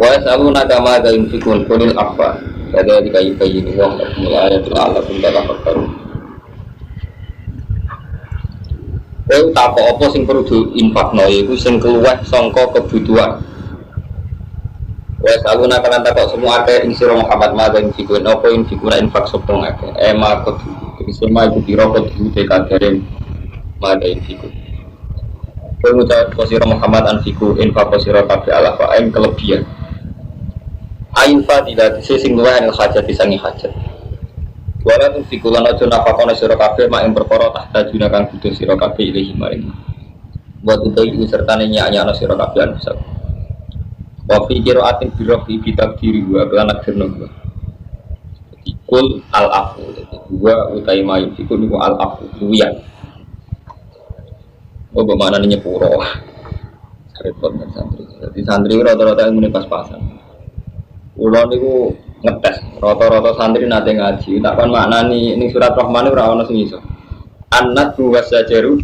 Wa yasaluna kama za yunfikun qulil afwa. Kada dikayi-kayi wong mulai Allah pun dalam perkara. Kowe tak apa sing perlu diinfakno iku sing keluweh sangka kebutuhan. Wa yasaluna kan takok semua ate ing sira Muhammad ma dan fikun apa ing fikun infak sopong akeh. Ma kok semua iku dirokot di kadare ma dan fikun. Kowe ngucap posira Muhammad an fiku infak posira kabeh ala fa'in kelebihan. Ain fadilah sing luwih anil hajat disangi hajat. Wala tu fikulan aja nafakone sira kabeh mak ing perkara tahta juna kang butuh sira kabeh ilahi maring. Buat utai sertane nyak-nyakno sira kabeh an bisa. Wa fi qiraatin bi rafi kitab diri wa lan akirno wa. Kul al afu wa utai mayu iku niku al afu luyan. Oh bagaimana nyepuro. Repot santri. Jadi santri rata-rata muni pas-pasan. Ulo niku ngetes, rata-rata santri nate ngaji, tak kan maknani ning surat Rahman ora ana sing iso. Annat buwas sajaru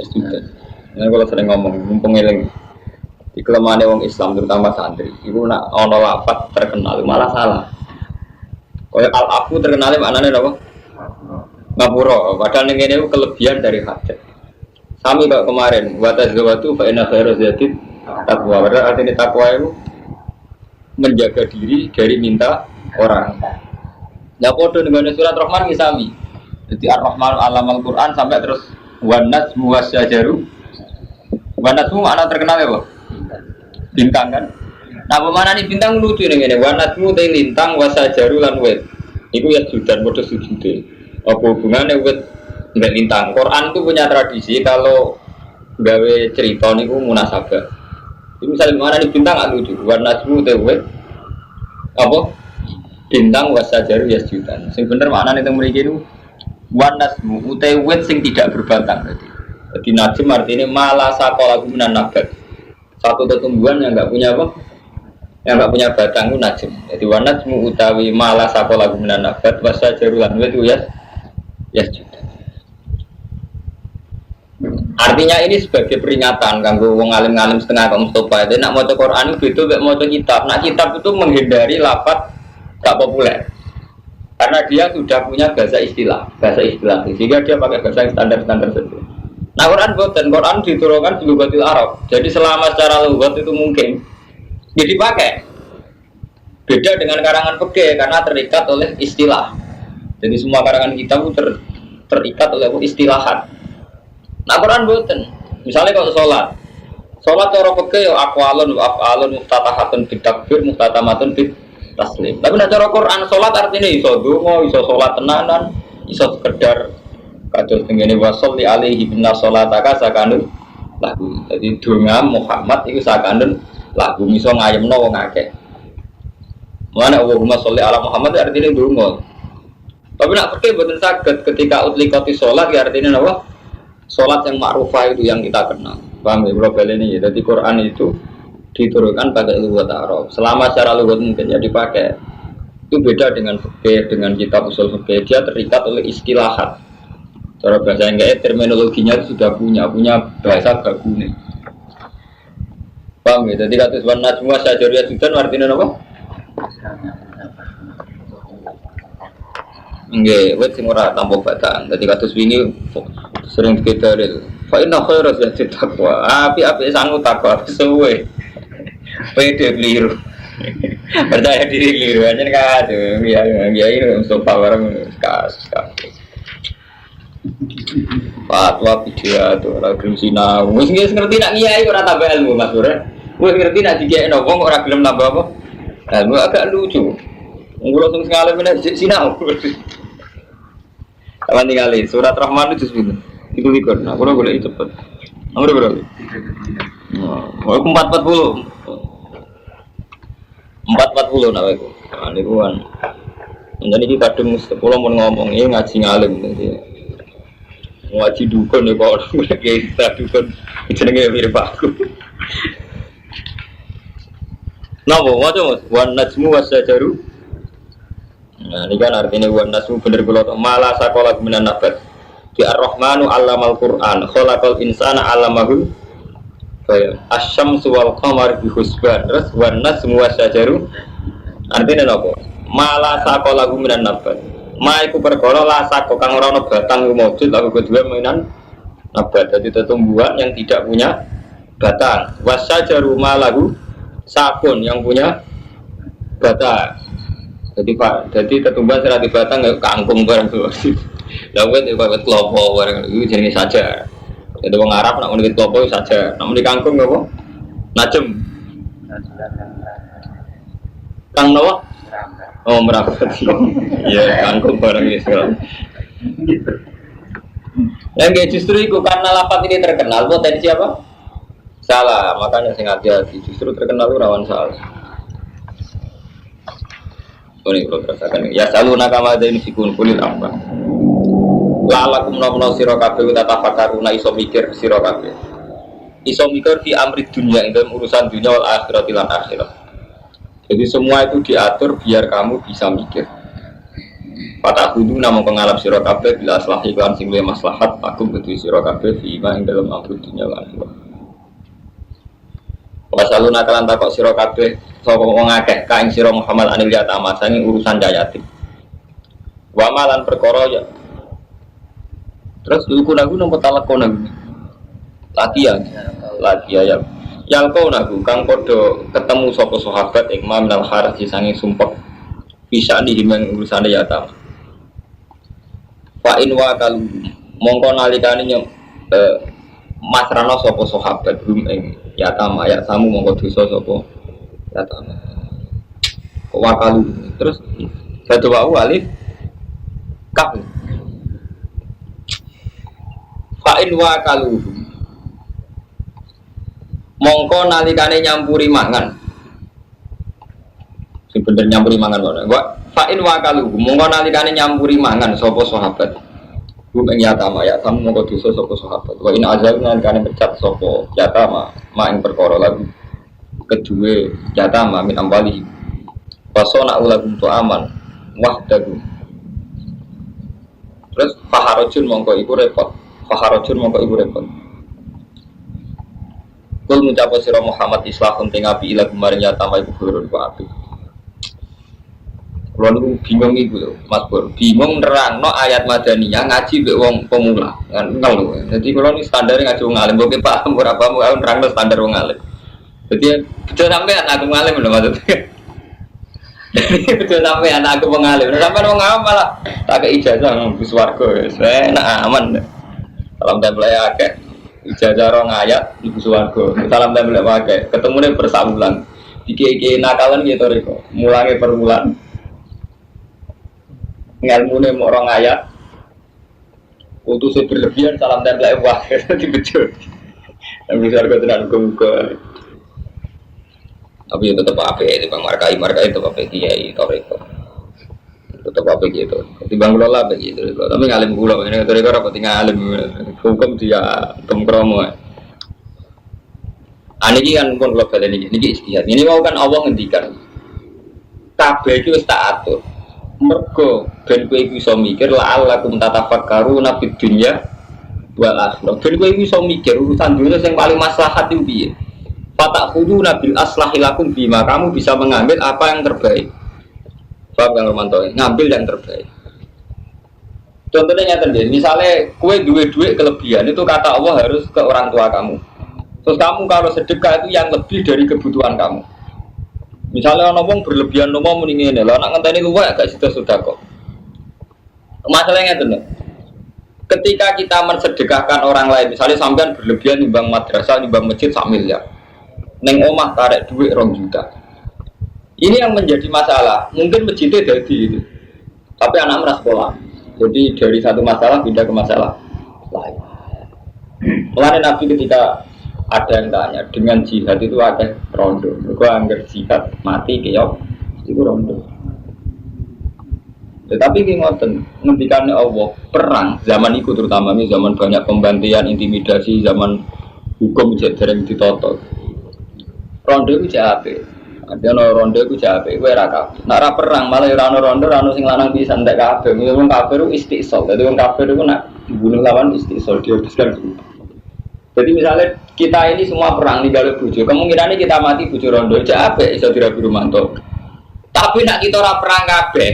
student. Nek kula sering ngomong, mumpung eling. Di kelemahane wong Islam terutama santri, iku nak ana lafaz terkenal malah salah. Kaya al-afu terkenal maknane napa? Ngapura, padahal ning kene kelebihan dari hajat. Sami kok kemarin, wa tazawwatu fa inna khairaz zati taqwa. Padahal artinya takwa itu menjaga diri dari minta orang. Nah, podo dengan surat Rahman misali. Jadi Ar-Rahman alam Al-Quran sampai terus wanas muwasyajaru. Wanas mu mana terkenal ya, Pak? Bintang kan? Nah, bagaimana nih bintang lucu nih ini? Wanas mu teh lintang wasyajaru lan wet. Itu ya sudah podo sujude. Apa hubungannya wet dengan lintang? Quran itu punya tradisi kalau gawe cerita niku munasabah. Misalnya mana nih bintang nggak lucu, warna semua tewe, apa bintang wasajaru ya jutaan. Sing bener mana nih yang mereka itu warna semua tewe sing tidak berbatang. Jadi najm artinya malah sakola guna nabat. Satu tumbuhan yang nggak punya apa, yang nggak punya batang itu najm. Jadi warna semua utawi malah sakola guna nabat wasajaru lanwe itu ya jutaan. Artinya ini sebagai peringatan kanggo wong alim-alim setengah kaum Mustafa itu nak maca Quran itu beda maca kitab. Nak kitab itu menghindari lafaz gak populer. Karena dia sudah punya bahasa istilah sehingga dia pakai bahasa yang standar-standar saja. Nah, Quran diturunkan di lughatil Arab. Jadi selama secara lughat itu mungkin dia dipakai. Beda dengan karangan fikih karena terikat oleh istilah. Jadi semua karangan kitab itu terikat oleh istilahat. Nah, Quran boten. Misalnya kalau sholat cara fikih ya aqwalun wa af'alun muftatahatun bid takbir muftatamatun bid taslim. Tapi nek cara Quran sholat artinya iso donga, iso sholat tenanan, iso sekedar kados tengene wa sholli alaihi binna sholataka sakanun lagu. Jadi donga Muhammad itu sakanun lagu iso ngayemno wong akeh. Mana Allahumma sholli ala Muhammad artinya donga. Tapi nek fikih boten saged ketika utlikati sholat ya artinya apa? Sholat yang ma'rufah itu yang kita kenal. Paham ya bro ini? Jadi Quran itu diturunkan pakai lughat Arab. Selama secara lughat mungkin ya dipakai. Itu beda dengan fikih, dengan kitab usul fikih. Dia terikat oleh istilahat. Cara bahasa enggak terminologinya itu sudah punya bahasa bakunya. Paham ya? Jadi kata sebenarnya semua sajariyah juga artinya apa? Nggih, wis sing ora tampa batang. Dadi kados wingi sering kita itu. Fa inna khairaz zati taqwa. Api sangu takwa suwe. Pede keliru. Percaya diri keliru aja kan. Ya ini untuk power kas. Fatwa video tuh ora gelem sinau. Wis ngerti nak kiai ora tambah ilmu Mas Bro. Wis ngerti nak dikekno wong ora gelem nambah apa? Ilmu agak lucu. Wong langsung sekali meneh sinau. Kapan tinggalin surat Rahman itu sebut itu ikut. Nah, kalau boleh cepet. Nomor berapa? Oh, 440. 440 nak aku. Nah, ini kan. Jadi kita kadung 10 mau ngomong ini ngaji ngalim nanti. Ngaji dukun ya kalau kita dukun jenenge mirip aku. Napa wae wan najmu wasajaru. Nah, ini kan artinya wan najmu bener kula malah sakola minan nabat. Di Ar-Rahmanu 'allamal Qur'an, khalaqal insana 'allamahul Bayang asyamsu wal qamar bi husban terus wan najmu wasyajaru artinya apa? Mala saqala minan nabat. Ma iku perkara la saqo kang ora ana batang mujud lagu kedua mainan nabat. Jadi tumbuhan yang tidak punya batang. Wasyajaru ma lagu sakun yang punya batang. Jadi tumbuhan secara di batang kayak kangkung barang tuh. Lalu itu kayak kelopo barang itu jenis saja. Jadi orang Arab nak menikah kelopo saja, nak menikah kangkung apa? Najem. Kang Nawa? Oh merapat. Iya kangkung barang ini sekarang. Yang kayak justru itu karena lapat ini terkenal potensi apa? Salah, makanya saya hati-hati. Justru terkenal itu rawan salah. Oh ini belum terasakan. Ya selalu nakama ada ini fikun kulit apa? Lalakum nomno siro kabeh tatafakaruna iso mikir siro kabeh. Iso mikir di amri dunia dalam urusan dunia wal akhirat lan akhirat. Jadi semua itu diatur biar kamu bisa mikir. Pada kudu namun pengalap siro kabeh bila aslah iklan sing luwih maslahat aku betul siro kabeh fima ing dalam amri dunia wal akhirat. Wasalu nakalan takok siro kabeh sapa wong akeh ka ing siro Muhammad anil yatama sange urusan yatim. Wa malan perkara ya. Terus dulu naku nomor talak kau naku lagi ya yang kau naku kang kodo ketemu sopo sahabat ikmam nal haraj sangi sumpah bisa dihimang urusan yatim. Fa in wa kalu mongko nalikane masrano sopo sahabat rum ing yatim ayat samu mongko dosa sopo yatim. Wa kalu terus satu wau alif kaf. Fa'in wa kaluhu mongko nalikane nyampuri mangan sing bener nyampuri mangan kok fa'in wa kaluhu mongko nalikane nyampuri mangan sapa sahabat rum ing yatama ya sam mongko dosa sapa sahabat wa in azal nalikane mecat sapa yatama ma ing perkara lagu kedue yatama min ambali wasona ulagum tu aman wahdahu terus faharajun mongko iku repot Faharajun mongko ibu repot. Kul mencapai sirah Muhammad Islahun tengapi ilah kemarin nyata ibu gurun ku api. Kalau niku bingung ibu loh, Mas Bor. Bingung nerang no ayat madaniyah ngaji be wong pemula. Ngeluh. Jadi kalau ini standar ngaji wong alim, bokeh paham berapa mau nerang no standar wong alim. Jadi betul sampai anak aku ngalim loh maksudnya. Betul sampai anak aku pengalim. Sampai wong awam malah tak ke ijazah nggak swarga. Saya nak aman. Salam tempel akeh ijazah rong ayat ibu swarga. Salam tempel akeh ketemune bersabulan. Iki nakalan gitu reko. Mulange per bulan. Ngelmune mok rong ayat. Utus berlebihan salam tempel akeh dibecut. Ibu swarga tenan muga-muga. Tapi tetap apa di bang markai itu apa kiai toreko. Tetap apa gitu, timbang kelola begitu. Tapi ngalim pulau ini dari orang tinggal ngalim hukum dia kemkromo. Ani kan pun kalau kalian ini istihad. Ini mau kan Allah ngendikan. Kabeh itu tak atur. Mergo ben kowe iso mikir la alakum tatafakkaruna fid dunya wal akhirah. Ben kowe iso mikir urusan dunia yang paling maslahat itu piye. Fatak khudu nabil aslahilakum bima kamu bisa mengambil apa yang terbaik. Paham kan Romanto? Ngambil yang terbaik. Contohnya nyata deh, misalnya kue duit kelebihan itu kata Allah harus ke orang tua kamu. Terus kamu kalau sedekah itu yang lebih dari kebutuhan kamu. Misalnya orang berlebihan nomor mendingin, lah nak ngenteni luwek agak sudah kok. Masalahnya itu, ketika kita mensedekahkan orang lain, misalnya sampean berlebihan nyumbang madrasah, nyumbang masjid 1 miliar, neng omah tarik duit 2 juta. Ini yang menjadi masalah. Mungkin masjidnya jadi itu, tapi anak merasa sekolah. Jadi dari satu masalah pindah ke masalah lain. Mulai Nabi ketika ada yang tanya dengan jihad itu ada rondo. Gua anggap jihad mati keok itu rondo. Tetapi ngoten ngendikannya Allah perang zaman itu terutama ini zaman banyak pembantian, intimidasi, zaman hukum jarang ditoto. Rondo itu jape. Ada rondo itu jape, gue raka. Nak perang malah rondo sing lanang bisa ndak kabeh. Wong kafir itu istiqsal. Jadi wong kafir itu nak dibunuh lawan istiqsal dihabiskan. Jadi misalnya kita ini semua perang tinggal bojo. Kemungkinan kita mati bojo rondo aja apik iso dirabi Rumanto. Tapi nak kita ora perang kabeh.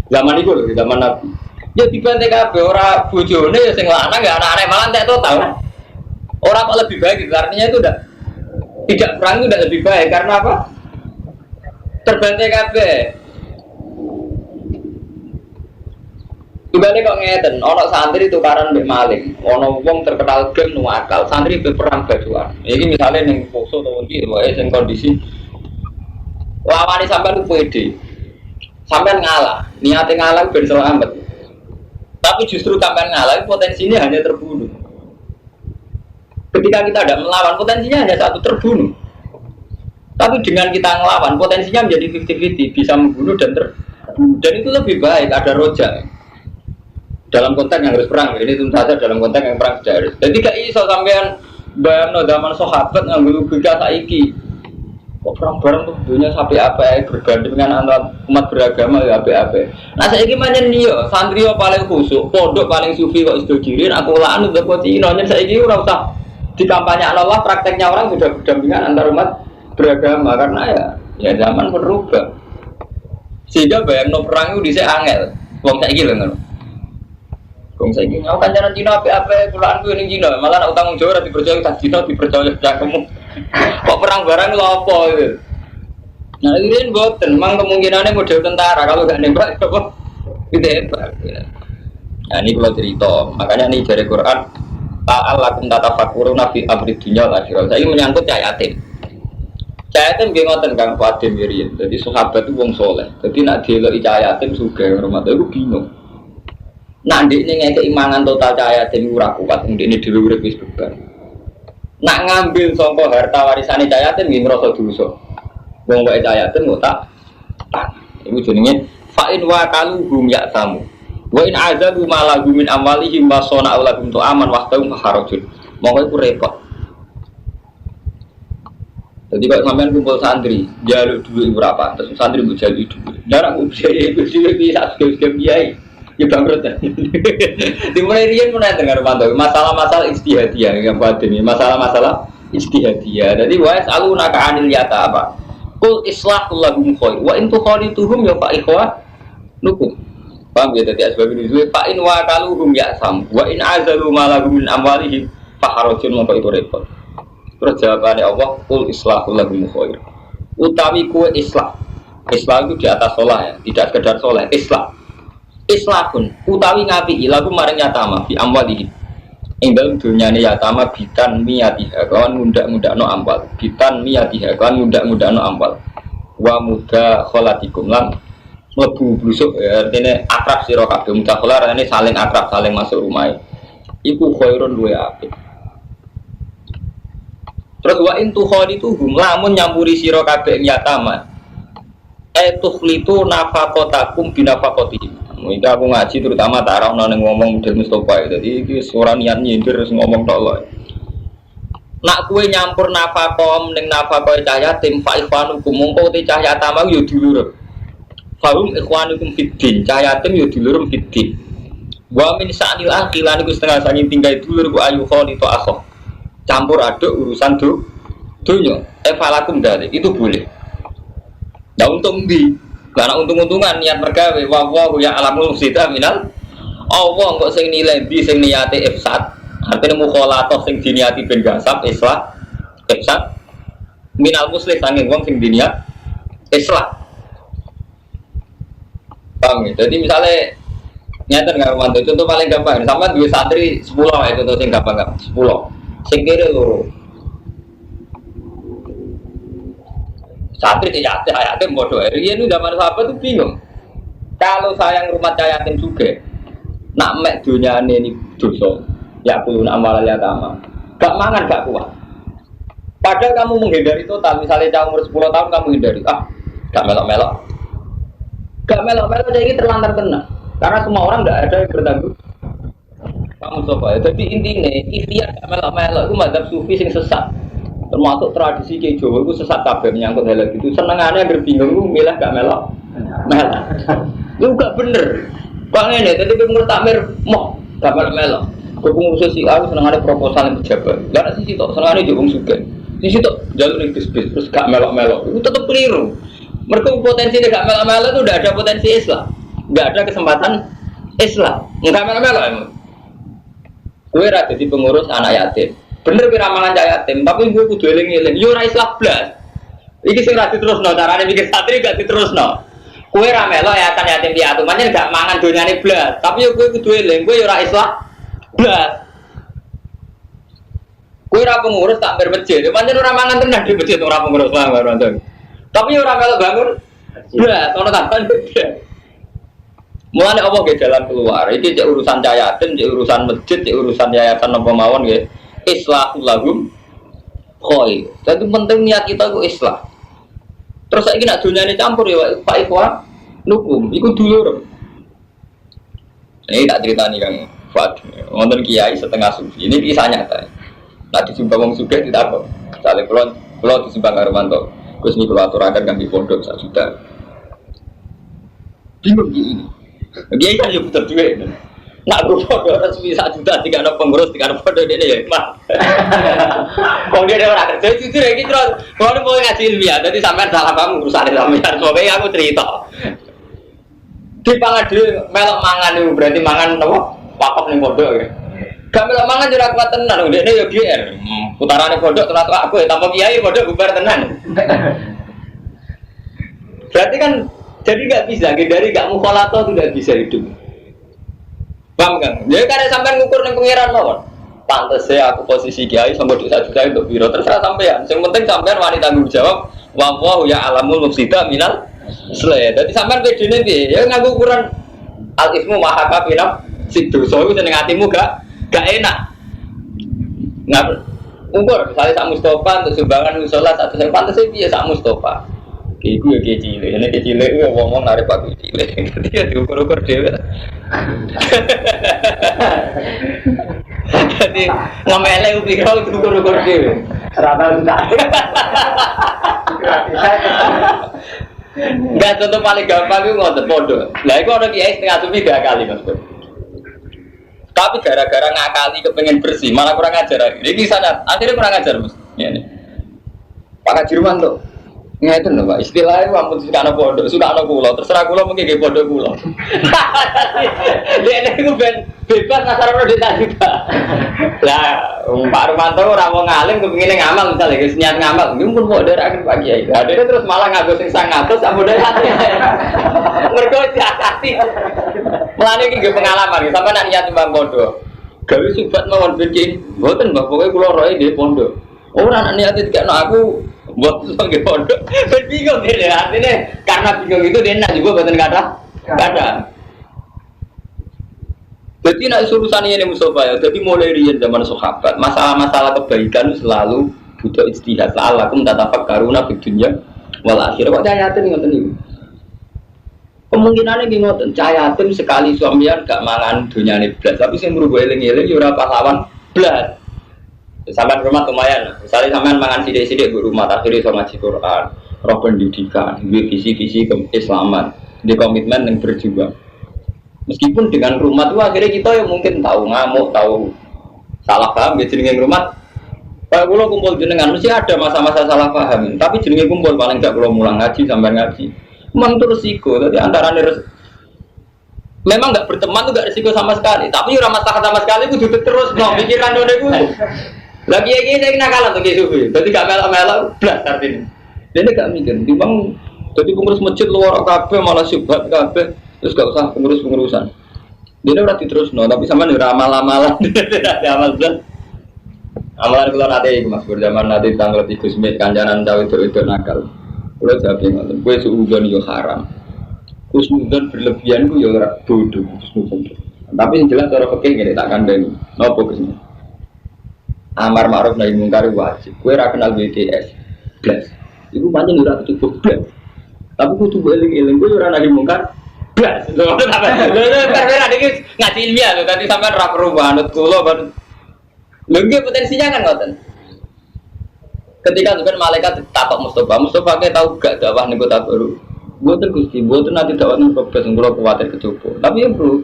Zaman iku lho, zaman Nabi. Ya dibantai kabeh ora bojone ya sing lanang ya anak-anak malah entek total. Orang kok lebih baik gitu. Artinya itu udah tidak perang itu udah lebih baik karena apa? Terbantai kabeh. Tugale kok ngeten, ana santri tukaran mbek maling, ana wong terkenal gem nuwakal, santri berperang bajuan. Iki misale ning poso to ndi wae sing kondisi lawane sampean pede. Sampean ngalah, niate ngalah ben selamat. Tapi justru sampean ngalah potensinya hanya terbunuh. Ketika kita tidak melawan, potensinya hanya satu terbunuh. Tapi dengan kita ngelawan, potensinya menjadi 50-50, bisa membunuh dan dan itu lebih baik, ada rojak. Dalam konteks yang harus perang, ini tentu saja dalam konteks yang perang sudah harus. Jadi gak iso sampean bayangno zaman sahabat ngambil logika saiki. Kok perang bareng tuh dunia sampai apa berbanding dengan antar umat beragama ya apa. Nah saiki manjen dia santri paling khusuk, pondok paling sufi kok iso jirin aku laknat kok Cina nyen saiki ora usah di kampanye Allah prakteknya orang sudah berdampingan antar umat beragama karena ya zaman berubah. Sehingga bayangno perang itu dhisik angel. Wong saiki lho ngono. Wong saiki aku kancanan Cina apa kulaanku ning Cina, malah nek utang Jawa ora dipercaya tak Cina dipercaya cangkemmu. Kok perang barang lho apa itu. Nah, ini mboten, memang kemungkinannya model tentara kalau enggak nembak apa itu hebat. Nah, ini kalau cerita, makanya ini dari Quran ta'allakum tatafakkuruna fi amri dunya wal akhirah. Saya menyangkut cah yatim. Cah yatim nggih ngoten Kang Fadim riyen. Dadi sahabat itu wong saleh. Dadi nek deloki cah yatim sugih rumah iku bingung. Nak ndekne ngekeki mangan total cah yatim ora kuat, ndekne dhewe urip wis beban. Nak ngambil sangka harta warisane cah yatim nggih ngrasa dosa. Wong wae cah yatim kok tak. Iku jenenge fa in wa kaluhum ya samu. Wa in azabu malagu min amwalihim wa sana'u lahum tu'aman wahdaum harajun. Monggo iku repot. Jadi kalau sampean kumpul santri, jaluk duit berapa? Terus santri mbok jaluk duit. Darah usia iku duit bisa skep-skep kiai. Ya bangkrut ya. Dimulai riyen mulai dengar pantau masalah-masalah ijtihadiyah yang pada ini masalah-masalah ijtihadiyah. Jadi wa yasalunaka 'anil yatama. Qul islahul lahum khair wa in tukhalituhum ya fa ikhwa nukum. Paham ya tadi asbab ini fa in wa kaluhum ya sam wa in azalu malahum min amwalihim fa harajun mongko itu repot. Terus jawabannya Allah qul islahul lahum khair. Utawi kuwe islah. Islah itu di atas sholah ya, tidak sekedar sholah, islah. Islahun utawi ngapi lagu maring yatama fi amwalihi ing dalem dunyane yatama bitan miyatiha kawan ngundak-ngundakno ampal bitan miyatiha kawan ngundak-ngundakno ampal wa muda kholatikum lan mlebu blusuk ya artine akrab sira kabeh muda kholar ini saling akrab saling masuk rumah iku khairun luwe apik. Terus wa in tukhalitu lamun nyampuri sira kabeh yatama tukhlitu nafaqatakum binafaqatihim. Mungkin aku ngaji terutama tarah nang ngomong model Mustofa jadi iki ora niat nyindir terus ngomong tok lho. Nak kue nyampur nafakom ning nafakoe cah yatim fa ikhwanukum mongko te cah yatim yo dulur. Farum ikhwanukum fiddin cah yatim yo dulur fiddin. Wa min sa'nil akhilan iku setengah sangi tinggal dulur ku ayu kholi to akho. Campur aduk urusan dunya. Falakum dari itu boleh. Nah untung di karena untung-untungan niat mergawe wa ya alamul mufsida minal Allah kok sing nilai di sing niate ifsad artine mukhalatoh sing diniati ben gasab islah ifsad minal muslim sanging wong sing diniat islah. Paham ya? Jadi misalnya nyata nggak mantu contoh paling gampang sama dua santri 10 ya contoh sing gampang 10 sing kiri loro santri tidak yatim bodoh. Rian itu zaman sahabat tuh bingung. Kalau sayang rumah cah yatim juga, nak mek dunia ini dosa. Ya kulun amalan yatama. Gak mangan gak kuat. Padahal kamu menghindari total. Misalnya cah umur 10 tahun kamu hindari. Gak melok-melok. Gak melok-melok jadi terlantar tenang. Karena semua orang tidak ada yang bertanggung. Kamu coba. Jadi intinya ikhtiar gak melok-melok itu mazhab sufi yang sesat. Termasuk tradisi Kiai Jawa itu sesat kabeh menyangkut hal itu. Senengannya agar bingung itu milih gak melok. Itu gak bener. Bang ini tadi menurut takmir mau gak melok-melok. Kepungkur si aku seneng ada proposal yang pejabat. Karena sisi tok seneng ada jauh suka. Sisi tok jalur bis terus gak melok-melok. Itu tetap keliru. Mereka potensi gak melok-melok itu udah ada potensi Islam. Gak ada kesempatan Islam. Enggak melok-melok emang. Gue rada di pengurus anak yatim. Bener kira ramalan cah yatim, tapi gue kudu eling-eling. Yo ora Islam blas. Iki sing ra diterusno, carane mikir santri gak diterusno. Kowe ra melok yatim piatu, pancen gak mangan donyane blas. Tapi yo kowe kudu eling, kowe yo ora Islam blas. Kowe ora pengurus tak bermasjid, pancen ora mangan tenan di masjid ora pengurus lah ngono. Tapi yo ora melok bangun blas, ono tambahan blas. Mulane apa ge jalan keluar? Iki cek urusan cah yatim, cek urusan masjid, cek urusan yayasan apa mawon nggih. Islahul lahum khair. Jadi penting niat kita ku islah. Terus saiki nek dunyane campur ya Pak Ikhwan nukum iku dulur. Ini tak ceritani Kang Fuad. Wonten kiai setengah sufi. Ini kisah nyata. Nah disumpah wong sugih ditakok. Sale kula disumpah karo Manto. Gus niku kula aturaken kangge pondok sak juta. Bingung ini. Dia kan yo puter duit. Nak pondok resmi 1 juta tiga ada pengurus tiga ada pondok ini ya mah. Kalau dia ada orang kerja jujur ya terus kalau mau ngaji ilmiah, jadi sampai salah kamu urusan ilmiah. Soalnya aku cerita. Di pangadilan melok mangan itu berarti mangan apa? Wakaf nih pondok ya. Gak melok mangan juga kuat tenan. Dia ini ya GR. Putarannya pondok terus aku ya tanpa kiai pondok bubar tenan. Berarti kan jadi nggak bisa, dari nggak mukhalato tidak bisa hidup. Paham kan? Jadi karena sampai ngukur dengan pengiran mawon. Pantes saya aku posisi kiai sampai 1 juta untuk biro terserah sampean. Yang penting sampean wanita tanggung jawab. Wallahu ya alamul mufsida minal isleh. Jadi sampean bedine piye? Ya nganggo ukuran al ismu mahaka pinam sing dosa iku seneng atimu gak enak. Nggak ukur misalnya sak Mustofa untuk sumbangan musala 100 pantes piye sak Mustofa. Iku ya kecil, ini kecil itu ngomong narik pakai kecil. Dia diukur-ukur dia. Jadi ngamele upiro diukur-ukur dia. Rata sudah. Enggak contoh paling gampang itu ngotot bodoh. Lah itu orang kiai setengah sumi 3 kali mas. Tapi gara-gara ngakali kepengen bersih, malah kurang ajar. Ini kisahnya, akhirnya kurang ajar mas. Ini. Pak Haji tuh. Nggak itu loh Pak, istilahnya ampun suka anak pondok, suka anak pulau, terserah pulau mungkin kayak pondok pulau. Dia ini bebas nasar di tadi Pak. Lah, Pak Rumanto orang mau ngalim kepingin ngamal misalnya, guys niat ngamal, mungkin pun mau dari akhir pagi ya. Dia terus malah ngagus yang sangat terus sama dari hati. Mereka hati. Melani ini pengalaman, sampai nak niat bang pondok. Gawe subat mawon bikin, buatan Mbak pokoknya pulau roy di pondok. Orang niat itu kayak aku. Buat sebagai pondok, bingung dia artinya karena bingung itu dia nak juga buatan kata. Jadi nak urusan ini Mustafa ya, jadi mulai rian zaman sahabat, masalah-masalah kebaikan selalu butuh ijtihad. La'allakum tatafakkaruna fid dunya wal akhirah. Kok cayatin ngoten niku. Kemungkinane nggih ngoten, cayatin sekali suamian gak mangan dunyane blas, tapi sing mergo eling-eling ya ora pahlawan blas. Sampai rumah lumayan, misalnya sampai makan sidik-sidik di rumah, akhirnya sama ngaji Quran, roh pendidikan, visi-visi keislaman, di komitmen yang berjuang. Meskipun dengan rumah itu akhirnya kita yang mungkin tahu ngamuk, tahu salah paham, ya jenenge rumah. Kalau pulau kumpul jenengan, mesti ada masa-masa salah paham, tapi jenenge kumpul paling gak pulau mulang ngaji sampai ngaji. Memang itu resiko, jadi antara memang nggak berteman itu nggak resiko sama sekali, tapi ramah sama sekali itu duduk terus, no pikiran itu. Lagi ini saya nakalan tuh Sufi, jadi gak melak-melak, belas artinya. Dia gak mikir, timbang jadi pengurus masjid luar kafe malah syubhat kafe, terus gak usah pengurusan. Dia udah terus no, tapi sama nih ramal-ramalan, tidak ada amal belas. Amalan keluar nanti, mas berjaman nanti tanggal 3 Mei kanjanan cawe itu nakal. Udah jawab yang nonton, gue suudon yo haram, kusnudon berlebihan gue yo bodoh, kusnudon. Tapi yang jelas cara fikih gini tak kandani, nopo kesini. Amar ma'ruf nahi mungkar wajib. Kowe ora kenal BTS. Blas. Iku pancen ora cukup blas. Tapi kudu eling-eling kowe ora nahi mungkar. Blas. Lho apa? Iki ngaji ilmiah lho, tadi sampean ora perlu manut kula ben. Lho nggih potensinya kan ngoten. Ketika sampean malaikat takok Mustofa ke tahu gak dakwah ning kota baru. Mboten Gusti, mboten nanti dakwah ning Kobes kula kuwatir kecoba. Tapi ya bro,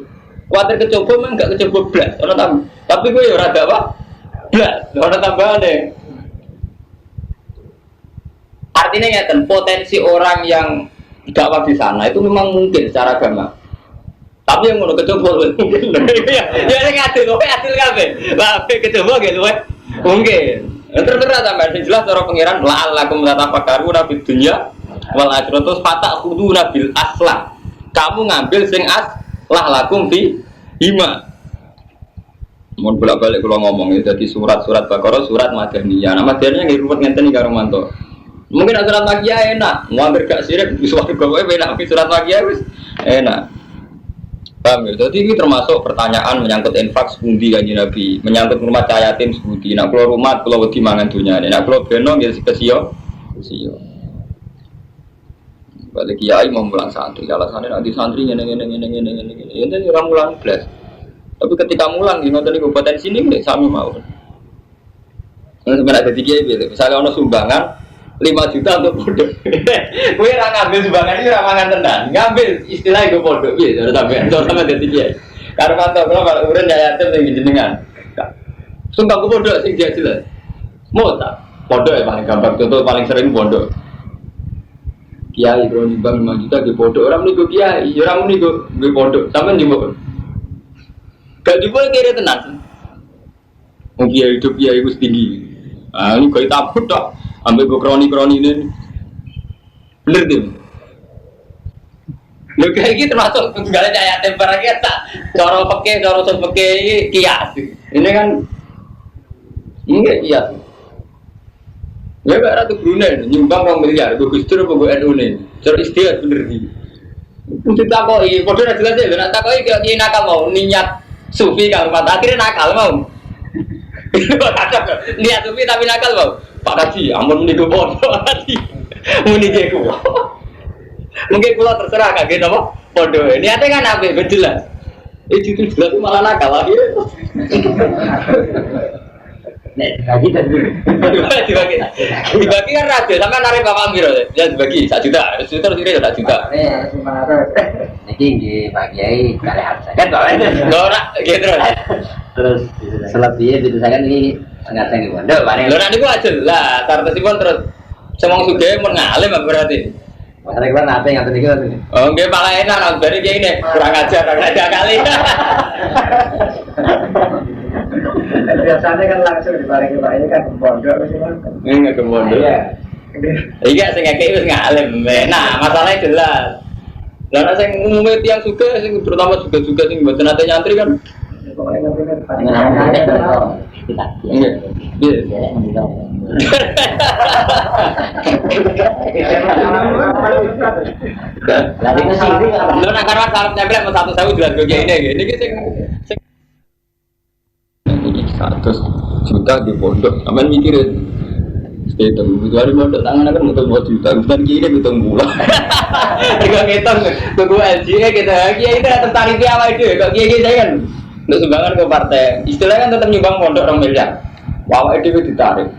Kuatir kecoba memang enggak kecoba blas. Ono tapi gue ya ora ada apa? Blas. Ono tambahane. Artinya ngeten, potensi orang yang dakwah di sana itu memang mungkin secara agama. Tapi yang ngono kecoba mungkin. Ya nek adil kabeh. Lah kecoba gitu mungkin. Terus sampai jelas cara pangeran la'allakum tatafakkaruna fid dunya wal akhirah terus fata'khuduna bil aslah. Kamu ngambil sing aslah lakum fi hima. Mun bolak-balik kula ngomong ya dadi surat-surat Baqarah, surat Madaniyah. Nah Madaniyah nggih ruwet ngenten iki karo manto. Mungkin surat Makkiyah enak, mau hampir gak sirik wis wae kowe enak surat Makkiyah wis enak. Paham ya? Jadi ini termasuk pertanyaan menyangkut infak sepundi kanjeng Nabi, menyangkut rumah yatim sepundi. Nak kula rumah kula wedi mangan dunyane, nak kula beno nggih kesio. Balik kiai mau mulang santri, alasannya nanti santri ngene. Ini ora mulang blas. Tapi ketika mulang ngoten niku potensi ini sami mawon. Sebenarnya ada kiai gitu. Misalnya ono sumbangan 5 juta untuk pondok. Kowe ora ngambil sumbangan iki ora mangan tenan. Ngambil istilah iku pondok piye cara sampean. Cara sampean dadi kiai. Karo mantu kula kalau urun yatim ning jenengan. Sumbang ku pondok sing jelas. Mota. Pondok ya paling gampang contoh paling sering pondok. Kiai bro nyumbang 5 juta di pondok. Ora meniku kiai, ora meniku di pondok. Sampeyan nyumbang. Gak diboleh kira tenan. Wong kiai hidup kiai wis tinggi. Ah ini koyo tabut tok. Ambil gue kroni ini, bener deh. Lo kayak gitu termasuk segala cahaya temper kita. Coro pakai kias. Ini kan enggak kias. Ya berat tuh Brunei nyumbang 2 miliar. Gue gustur gue NU nih. Coro istilah bener nih. Untuk takoi, bodoh jelas ya. Nak takoi kayak gini nakal mau niat sufi kalau pada akhirnya nakal mau. Niat sufi tapi nakal mau. Pak Haji, amun meniku pondok Haji, muni jeku. Mungkin kula terserah kagak napa pondok. Niate kan apik jelas. Itu jelas malah nakal akhirnya. Nek bagi tadi. Dibagi kan raja, sama narik bapak Amir ya dibagi 1 juta. 1 juta terus ini 1 juta. Niki nggih Pak Kiai kalih harsakan Pak. Ora gitu. Terus selebihnya diusahakan ini ngateni pondok bareng. Lho nek niku aja lah, tartesipun terus semong sugih mun ngalim berarti. Masalah kita nate ngaten iki. Oh nggih malah enak bari kiai ini kurang ajar kali. Biasanya kan langsung diparingi Pak ini kan pondok mesti makan. Nggak ke pondok. Iya sing ngekeki wis ngalim. Nah, masalahnya jelas. Lah nek sing umume tiyang sugih sing terutama juga sing mboten nate nyantri kan Pokoknya nanti kan kita. iya. Lari ke sini kan. Lho nek karep sarep nyampe 1.000 jelas kok ini iki sing 100 juta di pondok, aman mikirin. Hitung, hari pondok tangan kan untuk 2 juta, bukan kiri hitung bulan. Juga hitung, tunggu LG kita, kiai itu tertarik di awal itu, kok kiai saya kan, untuk sumbangan ke partai, istilahnya kan tetap nyumbang pondok 2 miliar, awal itu ditarik.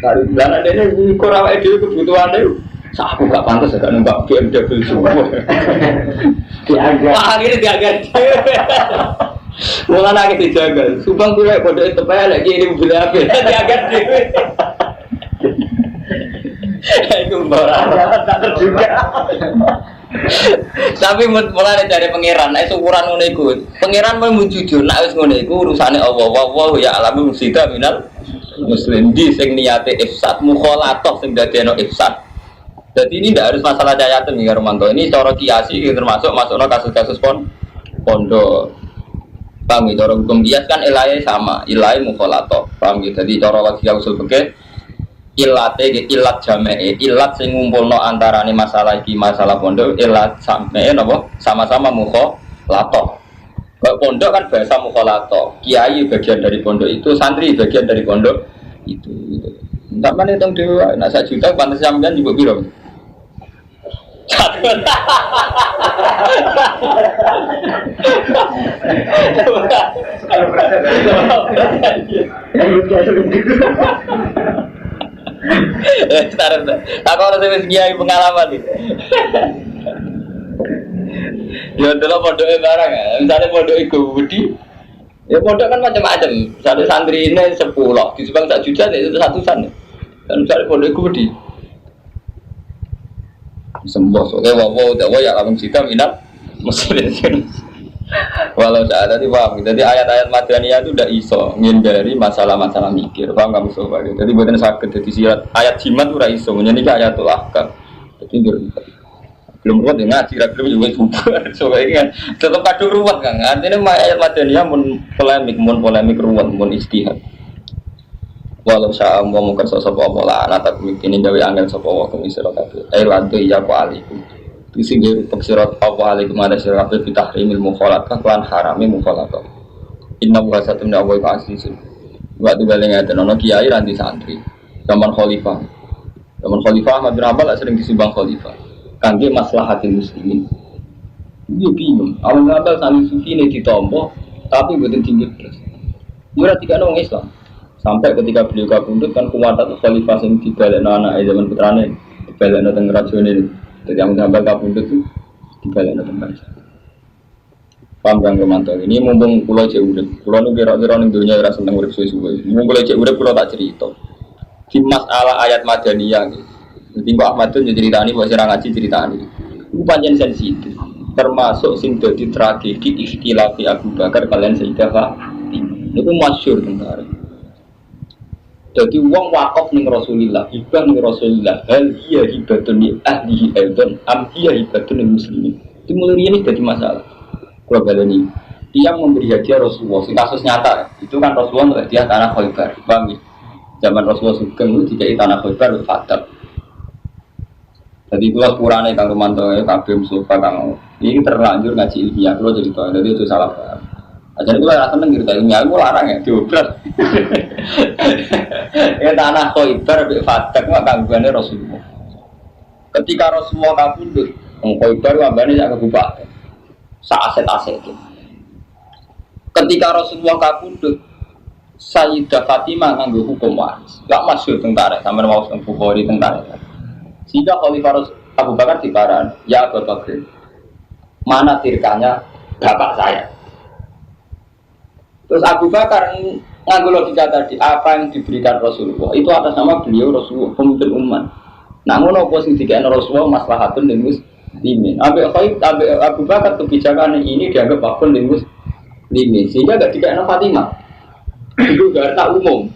Dari bulan ada ini, kurang awal itu kebutuhan itu, aku gak pantas agak numbang BMW semua. Wah ini diagak. Mulai lagi dijaga, subang gue bodoh itu payah lagi ini mobil apa? Diagat dewi. Itu barang tak terjuga. Tapi mulai dari pangeran, itu ukuran uniku. Pangeran mau jujur, nak wis uniku urusannya Allah. Ya alamu musida minal muslim di sing niate ifsad mukhalatoh sing dadekno ifsad. Jadi ini tidak harus masalah cayaten nih Romanto. Ini cara kiasi termasuk masukno kasus-kasus pondok. Paham ya, cara hukum kias kan ilahnya sama, ilahnya mukhalato. Paham ya, jadi cara logika usul fikih ilate ilat jamae, ilat sing ngumpulno antarane masalah iki masalah pondok, ilat sampe napa sama-sama mukhalato. Kalau pondok kan bahasa mukhalato, kiai bagian dari pondok itu, santri bagian dari pondok itu. Entar mana hitung dhewe, nek 1 juta pantes sampean juga piro? kalau berasa tak kalau saya kiai pengalaman nih. Ya adalah pondoknya barang ya. Misalnya pondok itu budi, ya pondok kan macam-macam. Misalnya santri ini 10, di Subang tak juta itu satu-satunya. Dan misalnya pondok itu budi, sembah soalnya wow tak ya langsung kita minat muslim. Walau saat tadi paham. Jadi ayat-ayat Madaniyah itu udah iso menghindari masalah-masalah mikir. Paham kamu sobat? Jadi buatan sakit. Jadi sirat ayat jimat itu udah iso. Menjadi ayatul ahkam. Jadi belum ruwet ya ngaji belum juga bubar. Sobat ini kan tetap kadung ruwet kan. Artinya ayat Madaniyah mun polemik ruwet mun istihad. Walau saya mau mungkin sosok pola anak tak mikinin jawi angin sopo waktu isirat tapi lantu iya ku alikum. Isi biru peksirat apa alaikum ada siratul bitahrimil mukhalaqah lan harami mukhalaqah. Inna wa satu min awal asisun. Waktu balik ngaten ono kiai ranti santri. Zaman khalifah. Zaman khalifah Ahmad bin Hanbal sering disimbang khalifah. Kangge maslahatil muslimin. Dia bingung. Ahmad bin Hanbal saling sufi ini ditompo tapi mboten tinggi terus. Ora tikane wong Islam. Sampai ketika beliau kabundut kan kuwatan khalifah sing dibalekno anake zaman putrane, dibalekno teng rajane. Jadi yang tambah kabundut itu dibalekno teng bangsa. Paham Kang Romanto? Ini mumpung kula cek urip. Kula nu kira-kira ning donya ora seneng urip suwe-suwe. Mumpung kula cek urip kula tak cerita. Di masalah ayat Madaniyah iki. Jadi kok Ahmad tuh nyeritani bahwa sira ngaji ceritani. Iku pancen sensitif. Termasuk sing dadi tragedi ikhtilaf Abu Bakar kalian Sayyidah Fatimah. Niku masyhur tentara. Jadi uang wakaf ning Rasulillah, hibah ning Rasulillah, hal iya hibatun li ahlihi aidan, am iya hibatun lil muslimin. Itu mulai ini jadi masalah. Kalau baleni, dia memberi hadiah Rasulullah, kasus nyata, itu kan Rasulullah memberi hadiah tanah Khaybar, paham ya? Zaman Rasulullah Sugeng itu dikai tanah Khaybar Fatab. Jadi kalau sepurane Kang Romanto ya, kabeh Mustafa Kang, ini terlanjur ngaji ilmiah, kalau jadi tahu, jadi itu salah paham. Ajar itu rasa seneng cerita ilmiah, aku larang ya, diobras. Ya tanah Khaybar be Fatak mah kanggane Rasulullah. Ketika Rasulullah kabundut, Khaybar ambane sak kabupaten. Sak aset-aset itu. Ketika Rasulullah kabundut, Sayyidah Fatimah nganggo hukum waris. Gak masuk tentara, sampeyan mau teng Bukhari tentara. Sehingga Khalifah Abu Bakar diparan, ya Abu Bakar. Mana tirkanya bapak saya? Terus Abu Bakar nganggo logika tadi, apa yang diberikan Rasulullah itu atas nama beliau Rasulullah, pemimpin umat. Namun apa sing dikene Rasulullah maslahatun lil muslimin. Abu Bakar kebijakan ini dianggap bakul lil muslimin, sehingga gak dikene Fatimah. Itu garta umum.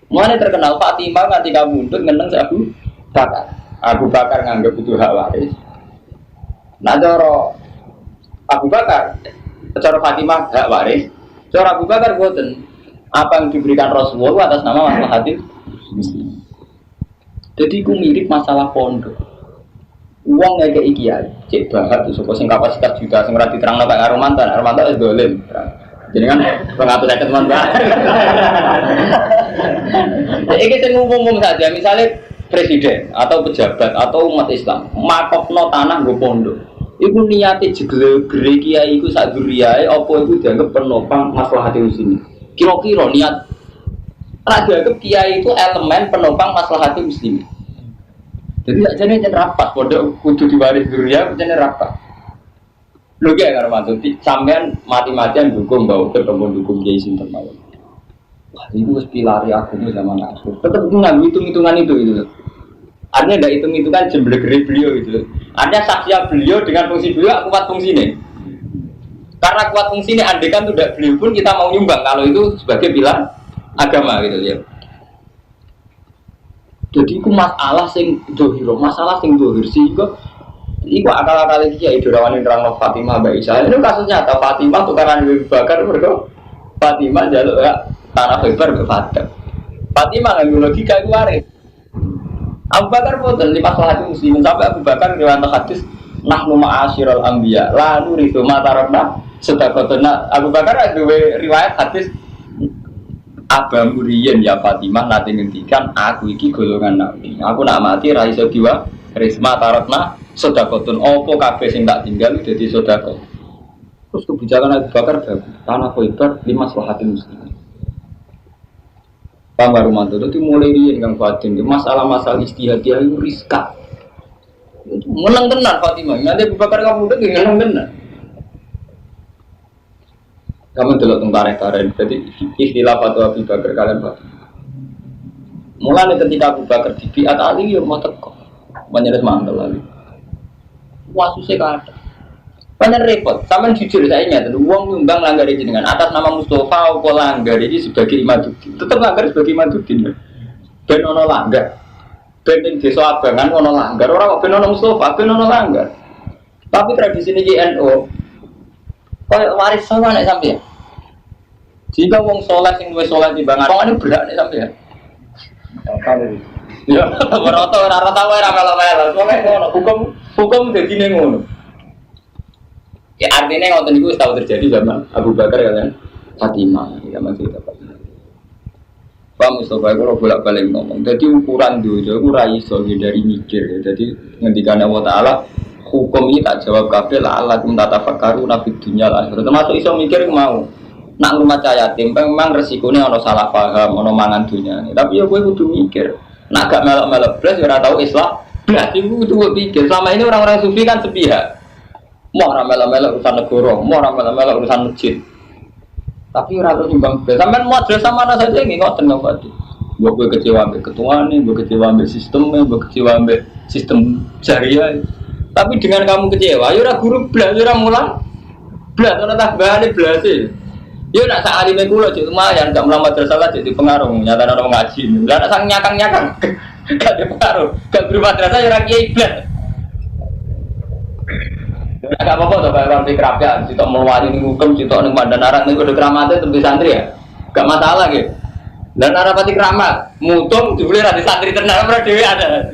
Mana terkenal Fatimah nganti kabundut ngeneng Abu Bakar. Abu Bakar nganggap itu hak waris. Nah cara Abu Bakar, cara Fatimah hak waris. Cara Abu Bakar boten. Apa yang diberikan Rasulullah atas nama maslahatil muslimin. Jadi ku mirip masalah pondok. Uang kayak kiai, cek bahat itu sing kapasitas juta sing ora diterangno Pak Romanto, Romanto wis dolen. Jadi kan 250 teman Pak. Iki sing umum saja, misalnya presiden atau pejabat atau umat Islam makofno tanah nggo pondok. Iku niate jegere kiai iku sak duriyae apa iku dianggap penopang maslahatil muslimin. Kira-kira niat dianggap kiai itu elemen penopang maslahatil muslimin. Jadi tak jane rapat pondok kudu diwaris duriya jane rapat. Lho ki karo maksud sampean mati-matian dukung bahwa ketemu dukung kiai sinten mawon. Wah, itu wis pilari agama zaman akhir. Tetep nganggo hitung-hitungan itu gitu. Artinya tidak hitung-hitungan jemblegere beliau gitu. Artinya saksinya beliau dengan fungsi beliau kuat fungsinya. Karena kuat fungsinya andekan tidak beliau pun kita mau nyumbang kalau itu sebagai pilar agama gitu ya. Jadi itu masalah sing dohiro, masalah sing dohir sehingga itu akal-akal iki ya idolawan nerangno Fatimah Mbak Isa. Ini kasusnya nyata Fatimah tukaran Abu Bakar mergo Fatimah jaluk ya tanah Khaybar ke Fatimah. Fatimah nganggo logika itu waris. Abu Bakar boten lipat salat muslimin sampai Abu Bakar riwayat hadis nahnu ma'asyiral anbiya la nuridu ma tarakna sedekatuna. Abu Bakar duwe riwayat hadis Abang Uriyen ya Fatimah nanti ngendikan aku iki golongan nabi. Aku nak mati ra iso diwa risma tarakna sedekatun opo kabeh sing tak tinggal dadi sedekah. Terus kebijakan Abu Bakar bagus. Tanah Khaybar lima maslahatil muslimin. Paham Romanto itu mulai riyen Kang Fadil masalah-masalah istihadiyah itu riskan. Itu Menang tenan Fatimah. Nanti Abu Bakar kamu udah menang tenan. Kamu delok teng tarik-tarik. Jadi istilah fatwa Abu Bakar kalian Fatimah. Mulai ketika Abu Bakar di biat Ali yo mau teko. Menyeret mantel Ali. Wah susah kada. Banyak repot. Sampeyan jujur saya ingat, uang nyumbang langgar jenengan atas nama Mustafa apa langgar ini sebagai Imaduddin. Tetap langgar sebagai Imaduddin. Ben ono langgar. Ben ning desa Abangan ono langgar, ora kok ben ono Mustafa, ben ono langgar. Tapi tradisi niki NU koyo waris sama nek sampeyan. Jika wong saleh sing luwih saleh timbangan wong ini berak nek sampeyan. Kali. Ya, ora tau ora melo-melo. Pokoke ngono, hukum dadine ngono. Ya artinya ngoten niku tahu terjadi zaman Abu Bakar kalian Fatimah, zaman cerita Fatimah. Pak Mustafa itu bolak-balik ngomong. Jadi ukuran dojo itu ora iso dari mikir. Ya. Jadi ngendikane Allah Taala hukum ini tak jawab kabeh la alakum tatafakkaru nafid dunya lah. Termasuk iso mikir mau. Nak rumah cahaya yatim memang resikonya ono salah paham, ono mangan dunia. Tapi ya kowe kudu mikir. Nak gak melok-melok blas ora tahu Islam. Blas iku kudu pikir. Selama ini orang-orang sufi kan sepihak. Mau ramal-ramal urusan negara, mau ramal-ramal urusan masjid. Tapi ora terus timbang. Sampeyan mau madrasah mana saja nggih ngoten nggih Pak. Mbok kecewa ambek ketuane, mbok kecewa ambek sistemnya, mbok kecewa ambek sistem syariah. Tapi dengan kamu kecewa, ya ora guru blas, ya ora mulang. Blas ora tambahane blas e. Ya nak sak alime kula cek lumayan gak melamat madrasah lah jadi pengaruh, nyata orang ngaji. Lah nak sang nyakang-nyakang gak ada pengaruh. Gak guru madrasah ya ora kiai blas. Agak apa-apa tuh kayak orang pikir ya, sitok meluari nih hukum, sitok nih pandan arang nih kode keramatnya tembi santri ya, gak masalah gitu. Dan arapati keramat, mutung dibeli di santri ternak berapa dewi ada.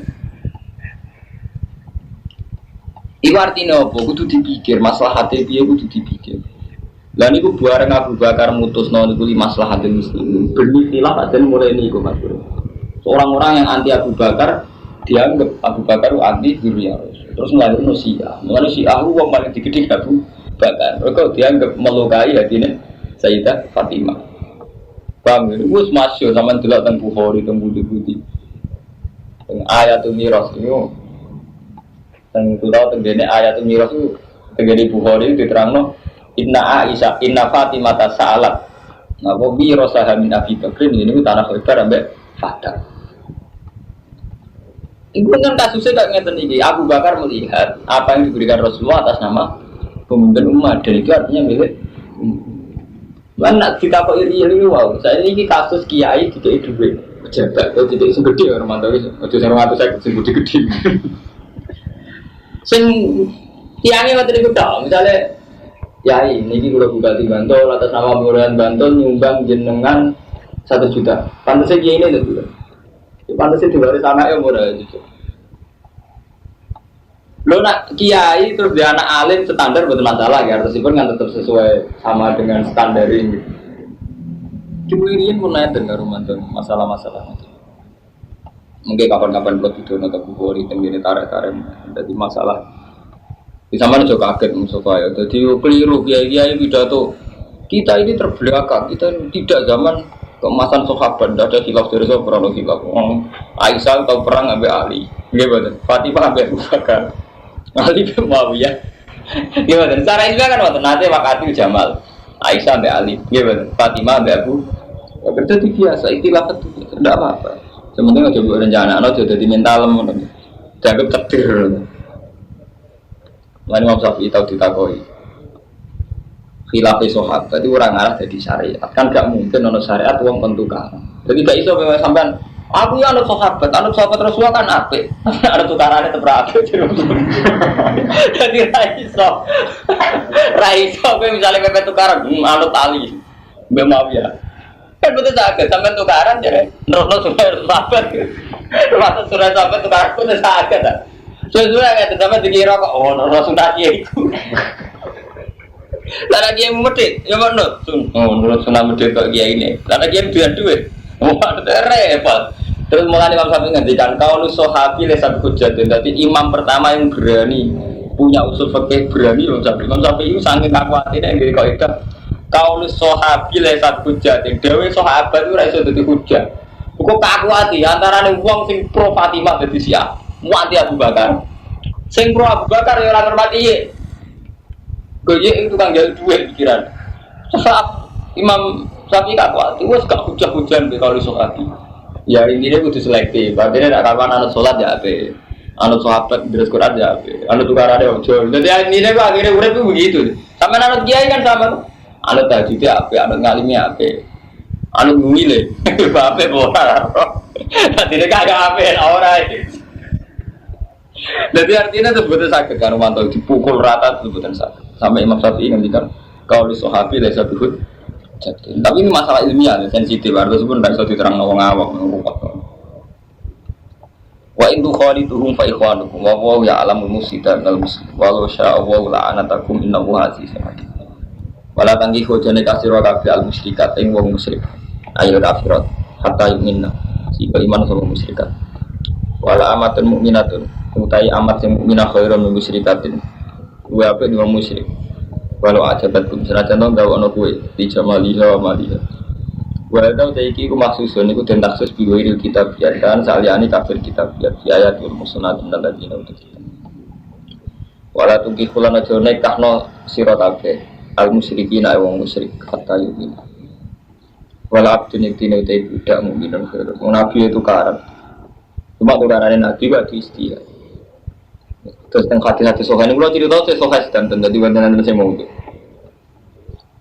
Itu artinya apa? Kudu dipikir, masalah hati dia kudu dipikir. Dan itu bareng Abu Bakar mutus non itu masalah hati muslim. Bermitilah dan mulai ini mas bro. Orang-orang yang anti Abu Bakar dianggap Abu Bakar itu anti Zuriyah. Terus melahirkan Syiah itu yang paling digede Abu Bakar. Mereka dianggap melukai hatinya Sayyidah Fatimah. Paham ya? Itu masyur sama delok teng Bukhari teng budi-budi. Teng ayatul miras itu teng turau teng dene ayatul miras itu teng Bukhari diterangno inna Aisyah inna Fatimah tasa'alat. Nah, wa bi rasaha min Abi Bakrin ini tanah lebar ambek Fadah. Itu kan kasusnya kayak ngeten iki. Abu Bakar melihat apa yang diberikan Rasulullah atas nama pemimpin umat dan itu artinya milik. Mana kita kok iri wow. Saya ini kasus kiai tidak duit pejabat atau tidak segede orang mantau itu. Atau saya mengatakan saya segede gede. Sing tiangnya waktu itu dah. Misalnya kiai ini kalau buka di Bantul atas nama Kelurahan Bantul nyumbang jenengan 1 juta. Pantasnya kiai ini itu. Pantasnya diwaris anaknya murah itu. Lo nak kiai terus dia anak alim standar betul masalah ya. Artinya kan tetap sesuai sama dengan standar ini. Cuma ini pun naik dengar mantan masalah-masalah. Mungkin kapan-kapan buat video atau buku ini tarik-tarik. Jadi masalah. Di sana juga kaget musuh ya. Jadi keliru kiai pidato. Kita ini terbelakang. Kita tidak zaman keemasan sahabat, tidak ada khilaf dari sahabat, khilaf. Aisyah tahu perang ambil Ali, gimana? Fatimah ambil Abu Bakar, Ali bin Muawiyah, gimana? Cara ini kan waktu nanti wakati Jamal, Aisyah ambil Ali, gimana? Fatimah ambil Abu Bakar. Jadi biasa, itilah itu, tidak apa-apa. Sementara coba rencana, no jadi mental, dianggap cedir. Lain Imam Syafi'i tahu ditakoi. Khilafah sahabat tadi orang arah jadi syariat kan gak mungkin ono syariat uang pentukaran. Jadi gak iso memang sampean aku ya anut sahabat Rasulullah kan apik. Ada tukarannya terberapa jadi raiso kowe misalnya mepet tukaran anut tali Mbak Muawiyah kan betul sakit sampean tukaran jadi nerusno sahabat termasuk surah sahabat tukaran pun sakit kan sesuai kan sampean dikira kok Rasulullah iku Lara dia medit, ya mana? Menurut sunnah medit kok kiai ini. Lara dia biar duit, ada repot. Terus mulai Imam Syafi'i ngendikan kau lu sahabi lesab hujatin. Jadi imam pertama yang berani punya usul fikih berani Imam Syafi'i. Imam Syafi'i itu sangat khawatir yang dari kaidah. Kau lu sahabi lesab hujatin. Dewi sahabat itu rasa jadi hujat. Kok kakuati antara nih uang sing pro Fatimah jadi siap, muati Abu Bakar. Sing pro Abu Bakar ya ora ngurmati ye. Goye itu tukang jual duit pikiran. Saat Imam Syafi'i gak kuat, wes gak hujah-hujan be kalau sahabat. Ya intinya kudu selektif. Artinya nak kawan anut salat ya ape. Anut sahabat terus Quran ya ape. Anut tukarane ojo. Dadi intinya kok akhirnya urip ku begitu. Sampe anut kiai kan sama. Anut tahajud ya ape, anut ngalimi ape. Anut ngile. Ape ora. Dadi kagak ape ora. Jadi artinya sebetulnya sakit kan mantau dipukul rata sebetulnya sakit. Sampai Imam Syafi'i ngendikan kalau di sahabi lesa bihud. Tapi ini masalah ilmiah, sensitif. Artinya sebenarnya tidak bisa diterang ngawang awam ngurupot. Wa intu khalituhum fa ikhwanukum wa huwa ya'lamul mufsida minal muslim walau syaa Allahu la'anatakum innahu azizun hakim. Wala tangihu jane kasira kabeh al musyrikat ing wong musyrik. Ayo kafirat hatta yu'minna. Sehingga iman sama musyrikat. Wala amatun mu'minatun utai amat yang mukminah khairan min musyrikatin. Kuwe apik wong musyrik. Walau ajabat kum senajan to gawe ana kuwe dijamaliha maliha. Walau taiki ku maksusun iku den taksus biwil kitab dan saliyane kafir kitab ya ayatul musnadun ladina utus. Wala tuki kula aja nekahno sira kabeh al musyrikin ae wong musyrik kata yumin. Wala abdun dine utai budak mukminun khairan. Nabi itu karan. Cuma tukarane nabi gak diistilah. Terus yang hati-hati sohain ini kalau cerita saya sohain sedang tadi bantuan saya mau itu.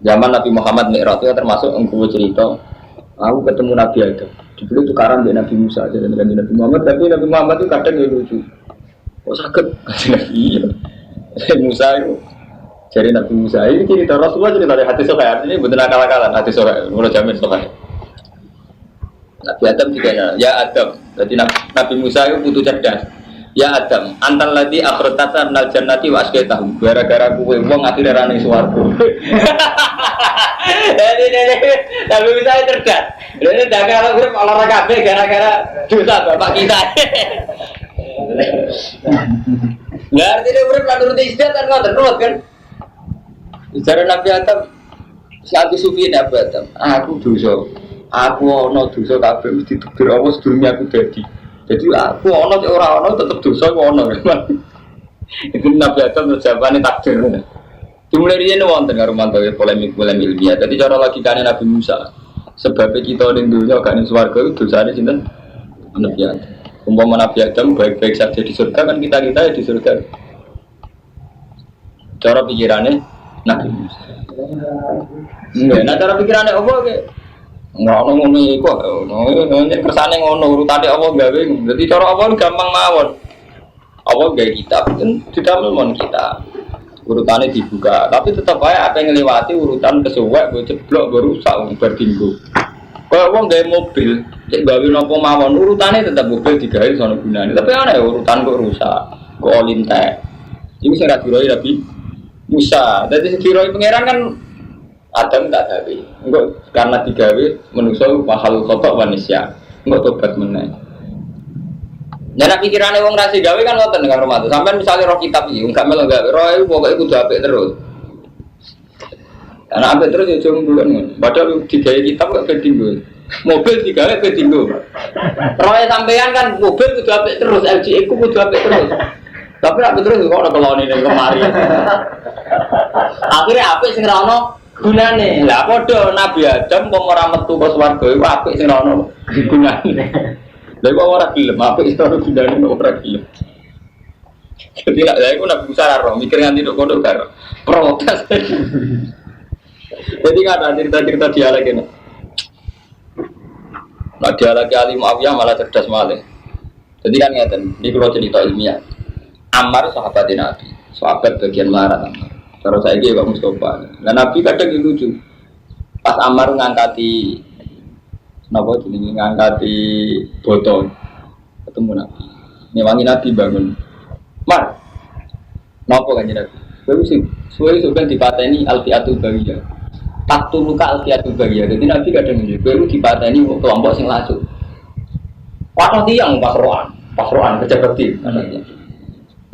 Zaman Nabi Muhammad Mi'raj itu termasuk engkau cerita. Aku ketemu Nabi Adam. Dulu tukaran dengan Nabi Musa aja dengan Nabi Muhammad. Tapi Nabi Muhammad itu kadang ya lucu. Kok sakit? Iya. Musa itu. Jadi Nabi Musa ini cerita Rasulullah cerita dari hati sohain. Ini benar akal-akalan hati sohain. Mulai jamin sohain. Nabi Adam juga ya Adam. Jadi Nabi Musa itu butuh cerdas. Ya Adam, antal ladzi akhrajta minal jannati wa asqaitahum. Gara-gara kowe wong akhire ra ning swarga. Jadi Nabi Musa cerdas. Dene dagang urip olahraga kabeh gara-gara dosa bapak kita. Lah artine urip lan nuruti istiadat kan ngoten terus kan. Bicara Nabi Adam saat sufi Nabi Adam, aku dosa. Aku ana dosa kabeh mesti dibir apa sedurunge aku dadi. Jadi aku ono cek ora ono tetep dosa ku ono. Itu Nabi Adam jawabane takdir. Dimulai riyen wonten karo mantawe polemik ilmiah. Jadi cara logikane Nabi Musa. Sebab kita ning dunya gak ning swarga itu dosane sinten? Nabi Adam. Umpama Nabi Adam baik-baik saja di surga kan kita ya di surga. Cara pikirane Nabi Musa. Nah cara pikirane apa ke? Nggak ngono iku, nek kersane ngono urutane apa gawe. Dadi cara apa gampang mawon. Apa gawe kitab ten didamel kita. Urutane dibuka, tapi tetep ae apa yang ngliwati urutan kesuwek go ceblok go rusak bar dinggo. Kaya wong gawe mobil, cek gawe napa mawon urutane tetep mobil digawe sono gunane. Tapi ana urutan kok rusak, kok olintek. Iku sing ra diroi Nabi Musa. Dadi diroi pangeran kan Adam tak gawe, enggak karena digawe manusia mahal kotor manusia, enggak tobat meneh. Jangan pikirannya wong rasi gawe kan ngoten dengan rumah tu. Sampai misalnya roh kitab ini, enggak melo gawe, roh itu pokoknya kudu apik terus. Karena apik terus ya cuma bulan. Padahal digawe kitab enggak kedinggo, mobil digawe kedinggo. Rohnya sampean kan mobil kudu apik terus, LG ku kudu apik terus. Tapi apik terus kok ana kelone ning kemari. Akhirnya apik sing ra ono gunane. Lah padha Nabi Adam wong ora metu ke swarga iku apik sing ono gunane. Lha kok ora gelem apik sing ono gunane ora gelem. Jadi lha iku Nabi Musa ora mikir nganti tok kono karo protes. Jadi ada cerita-cerita dialek ini. Nah dialek Ali Muawiyah malah cerdas malah. Jadi kan ngeten, ini kalau cerita ilmiah. Ammar sahabat Nabi, sahabat bagian marah Ammar. Terus saya ini Pak Mustafa. Nah Nabi kadang lucu. Pas Ammar ngangkati, kenapa jadi ngangkati botol, ketemu Nabi. Nyewangi Nabi bangun. Mar, kenapa kan jadi Nabi? Suwe kan dipateni Alfiatul Bagiyah. Tak luka Alfiatul Bagiyah. Jadi Nabi kadang lucu. Dipateni kelompok sing langsung. Waktu tiang pasroan pejabat tim.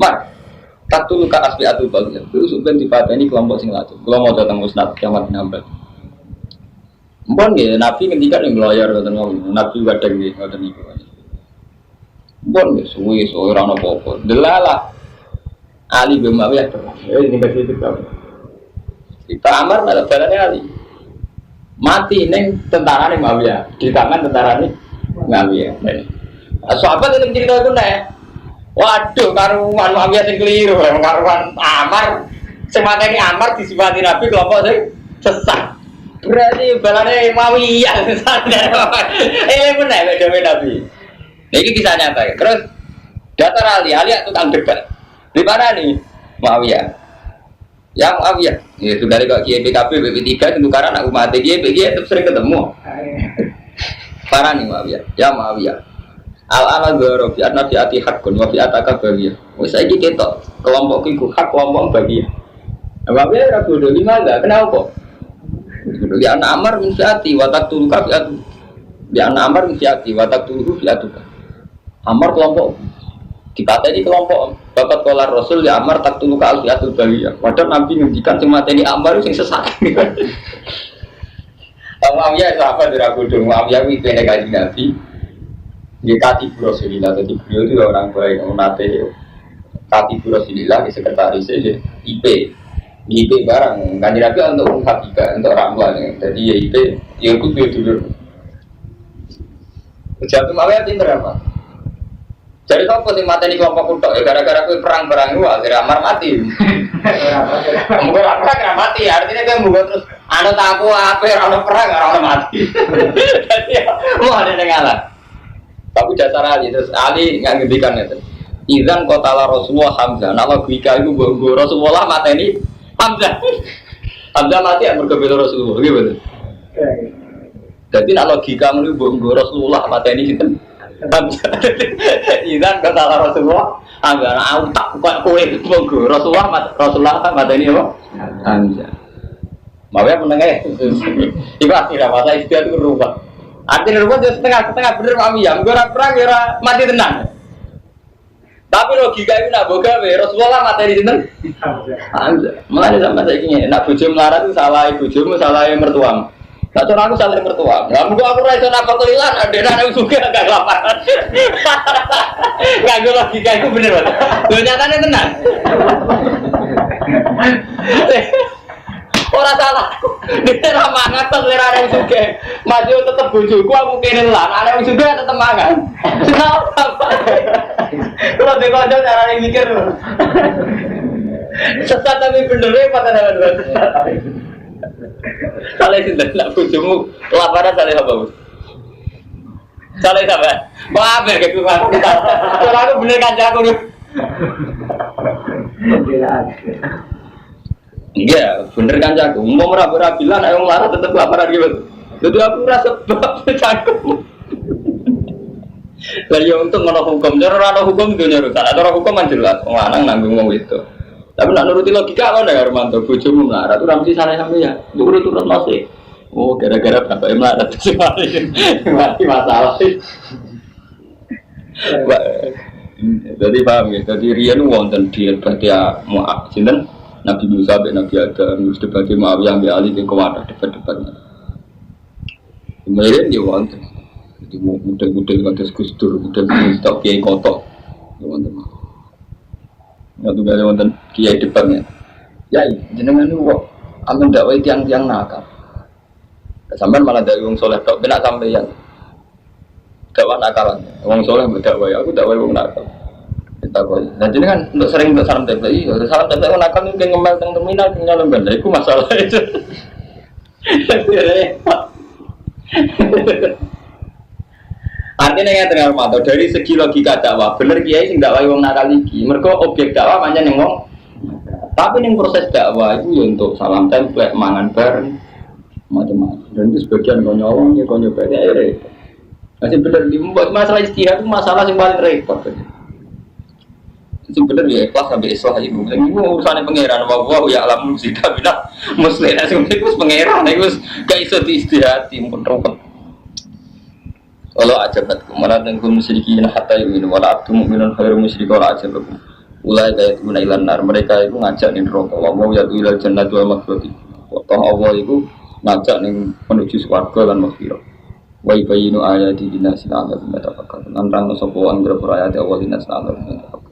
Mar. Taktul ka asli atul bagusnya. Terus uben dipateni kelompok sing latu. Kalau mau datang musnad kiamat nambah. Mpun nggih Nabi ngendikan ning layar ngoten ngomong. Nabi kadang nggih ngoten niku. Mpun nggih suwe ora ono apa-apa. Delalah Ali bin Muawiyah perang. Ini kasih itu kamu. Kita Amar malah balane Ali. Mati neng tentara nih Muawiyah, di tangan tentara nih Muawiyah. Sahabat itu cerita itu nih. Waduh, karuan Muawiyah sing keliru, karuan Amar. Semateni Amar disifati Nabi kelompok sing sesat. Berarti balane Muawiyah sadar. Bener beda Nabi. Ini kisah nyata ya. Terus datar Ali tukang debat. Di mana nih Muawiyah? Ya Muawiyah. Ya sudah kok Kiai PKB BP3 itu karena aku mati Kiai itu sering ketemu. Parah nih Muawiyah. Ya Muawiyah. Al-ala goro fi anna fi ati hakun wa fi ataka bagiyah. Wis saiki ketok kelompok iku hak kelompok bagiyah. Muawiyah ra bodoh lima enggak kenapa? Di anak Amar min fiati wa taqtuluka fi atu. Di anak Amar min fiati wa taqtuluhu fi atuka. Amar kelompok dipateni kelompok bapak kolar Rasul ya Amar taqtuluka al fiatul bagiyah. Padahal Nabi ngendikan sing mateni Amar sing sesat. Muawiyah sahabat ra bodoh Muawiyah iki kene kanjeng Nabi. Dia Katibu Rasulillah, jadi beliau itu orang baik, nate Katibu Rasulillah, sekretarisnya IP barang, kan Nabi untuk hakika, untuk ramalan, jadi ya IP, ya itu dulu. Jatuh Muawiyah pinter apa? Jadi kau pasti mati di kelompok kutok, ya gara-gara kau perang-perang itu akhirnya Amar mati. Mungkin perang mati, artinya kau bukan terus, anu tahu apa, anu perang, anu mati. Jadi mau ada yang ngalah. Tapi dasar Ali, terus Ali nggak ngendikan itu. Izan kotala Rasulullah Hamzah. Nama Gwika itu gue Rasulullah mata ini Hamzah. Hamzah mati yang berbeda Rasulullah, gitu. Jadi nak logika menurut gue Rasulullah mata ini gitu. Hamzah. Izan kotala Rasulullah Hamzah. Nah, aku tak kue gue Rasulullah mata ini apa? Hamzah. Mau ya menengah. Ibu akhirnya masa istiadat itu berubah. Artinya rumah jadi setengah bener Muawiyah, gue perang ya mati tenang. Tapi logika itu nak boga, Rasulullah mati di sini. Mulai sama saya ingin, nak bujuk melarat itu salah bujumu, salah mertuamu. Tak cuma aku salah mertua. Nggak mungkin aku rasa apa kelilan, ada yang suka agak kelaparan. Nggak gue logika itu bener banget. Gue nyatanya tenang. Orang salah, dia ramah ngatas lera yang suka, maju tetap bujuku aku kini lah, ada yang suka tetap mangan. Kenapa? Kalau dia cara yang mikir, sesat tapi bener ya pada dalam dua. Salah itu tidak bujumu, laparan salah apa bos? Salah apa? Maaf ya kayak gimana? Kalau aku bener kan jago nih. Iya, bener kan jago. Mau meraba-rabilan, ayo marah tetap laparan gitu. Jadi aku rasa sebab jago. Lah ya untuk ngono hukum, cara ana hukum dunia rusak. Cara hukum kan jelas, wong lanang nanggung wong itu. Tapi nak nuruti logika apa ndak Armanto bojomu melarat itu ramsi sana sampe ya. Urut-urut masih. Oh, gara-gara bapak melarat sih mati masalah. Jadi paham ya, jadi riyen wonten di batia Mu'ab sinten Nabi Musa dan Nabi Adam harus debatnya Muawiyah ambil alih ke kewadah debat-debatnya. Kemudian dia wonten, jadi model-model kata Gusdur, model stok kiai kotok, wonten. Nggak ada wonten kiai debatnya. Ya, jenengan itu kok amin dakwah tiang-tiang nakal. Sampai malah dari wong soleh tok, benak sampeyan. Dakwah nakalan, wong soleh berdakwah, aku dakwah wong nakal. Nah jadi kan untuk sering untuk salam tempel, salam tempel nakal mungkin ngembal teng terminal tinggal lembar, itu masalah itu. Artinya yang dengar mata dari segi logika dakwah, bener kiai sing dakwah wong nakal iki, mergo objek dakwah pancen ning wong. Tapi ning proses dakwah itu ya untuk salam tempel, mangan bareng, macam-macam. Dan itu sebagian kau nyolong, ya kau nyoba ya repot. Masih bener di masalah istihad itu masalah yang paling repot. Sebenarnya ikhlas sampai islah itu urusannya pangeran bahwa ya alam musida bila muslim itu pangeran itu gak iso diistihati pun repot. Kalau ajabat kemarin dengan musyrikin hatta yu'minu wala abdu mu'minun khairu musyrik wala ajabakum ulai kayak guna ilanar mereka itu ngajak nih neraka wa mau ya ilal jannati wa maghfirati toh Allah itu ngajak nih menuju swarga dan maghfirah wa yubayyinu ayati linnas la'allahum yatafakkarun nantang sapa anggere ayat Allah linnas la'allahum